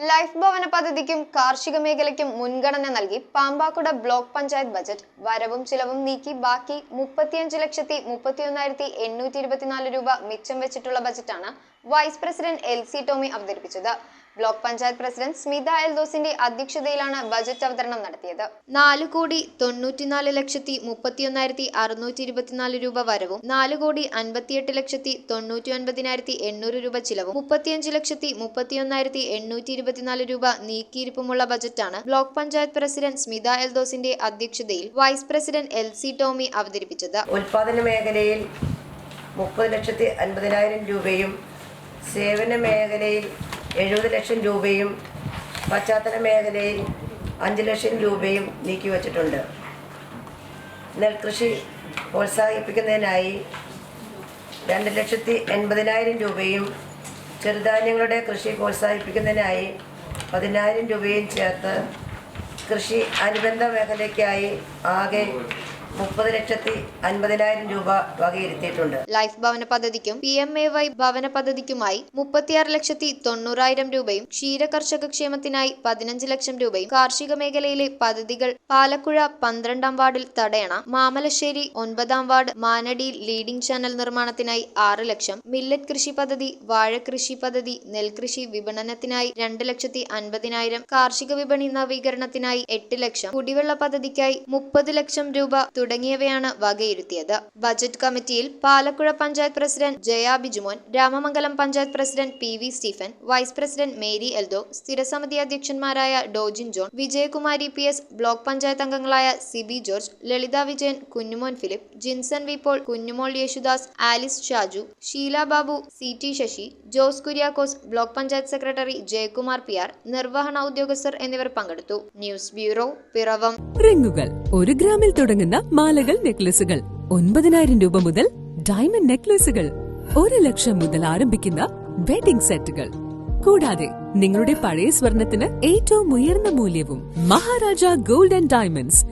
Life ഭവന പദ്ധതിക്കും കാർഷിക മേഖലയ്ക്കും മുൻഗണന നൽകി പാമ്പാക്കുട ബ്ലോക്ക് പഞ്ചായത്ത് ബജറ്റ് വരവും ചിലവും നീക്കി ബാക്കി 35,31,824 രൂപ മിച്ചം വെച്ചിട്ടുള്ള ബജറ്റാണ് വൈസ് പ്രസിഡന്റ് എൽസി ടോമി അവതരിപ്പിച്ചത്. ബ്ലോക്ക് പഞ്ചായത്ത് പ്രസിഡന്റ് സ്മിത എൽദോസിന്റെ അധ്യക്ഷതയിലാണ് ബജറ്റ് അവതരണം നടത്തിയത്. 4,94,31,624 രൂപ വരവും 4,58,99,800 രൂപ ചിലവും 35,31,824 രൂപ നീക്കിയിരിപ്പുമുള്ള ബജറ്റാണ് ബ്ലോക്ക് പഞ്ചായത്ത് പ്രസിഡന്റ് സ്മിത എൽദോസിന്റെ അധ്യക്ഷതയിൽ വൈസ് പ്രസിഡന്റ് എൽസി ടോമി അവതരിപ്പിച്ചത്. ഉൽപാദന മേഖലയിൽ 30,50,000 രൂപയും സേവന മേഖലയിൽ 70 ലക്ഷം രൂപയും പശ്ചാത്തല മേഖലയിൽ 5 ലക്ഷം രൂപയും നീക്കിവച്ചിട്ടുണ്ട്. നെൽകൃഷി പ്രോത്സാഹിപ്പിക്കുന്നതിനായി 2,80,000 രൂപയും ചെറുധാന്യങ്ങളുടെ കൃഷി പ്രോത്സാഹിപ്പിക്കുന്നതിനായി 10,000 രൂപയും ചേർത്ത് കൃഷി അനുബന്ധ മേഖലയ്ക്കായി ആകെ 30,50,000 രൂപ വകയിരുത്തിയിട്ടുണ്ട്. ലൈഫ് ഭവന പദ്ധതിക്കും PMAY ഭവന പദ്ധതിക്കുമായി 36,90,000 രൂപയും ക്ഷീര കർഷക ക്ഷേമത്തിനായി 15 ലക്ഷം രൂപയും കാർഷിക മേഖലയിലെ പദ്ധതികൾ പാലക്കുഴ 12ാം വാർഡിൽ തടയണ, മാമലശ്ശേരി 9ാം വാർഡ് മാനടിയിൽ ലീഡിംഗ് ചാനൽ നിർമ്മാണത്തിനായി 6 ലക്ഷം, മില്ലറ്റ് കൃഷി പദ്ധതി, വാഴകൃഷി പദ്ധതി, നെൽകൃഷി വിപണനത്തിനായി 2,50,000, കാർഷിക വിപണി നവീകരണത്തിനായി 8 ലക്ഷം, കുടിവെള്ള പദ്ധതിക്കായി 30 ലക്ഷം രൂപ തുടങ്ങിയവയാണ് വകയിരുത്തിയത്. ബജറ്റ് കമ്മിറ്റിയിൽ Palakkuzha panchayat president Jaya Bijumon, Ramamangalam panchayat president PV Stephen, vice president Mary Eldho, സ്ഥിരസമിതി അധ്യക്ഷന്മാരായ Dojin John, Vijayakumari PS, block panchayat അംഗങ്ങളായ Sibi George, Lalitha Vijayan, Kunjumon Philip, Jinson V Paul, Kunjumol Yesudas, Alice Shaju, Sheela Babu, CT Sasi, Jose Kuriakose, block panchayat secretary Jayakumar PR, നിർവഹണ ഉദ്യോഗസ്ഥർ എന്നിവർ പങ്കെടുത്തു. News bureau, Piravom. റിങ്ങുകൾ 1 ഗ്രാമിൽ തുടങ്ങുന്ന മാലകൾ, നെക്ലസുകൾ 9,000 രൂപ മുതൽ ഡയമണ്ട് നെക്ലസുകൾ 1 ലക്ഷം മുതൽ ആരംഭിക്കുന്ന വെഡിംഗ് സെറ്റുകൾ, കൂടാതെ നിങ്ങളുടെ പഴയ സ്വർണത്തിന് ഏറ്റവും ഉയർന്ന മൂല്യവും മഹാരാജ ഗോൾഡ് ആൻഡ് ഡയമണ്ട്സ്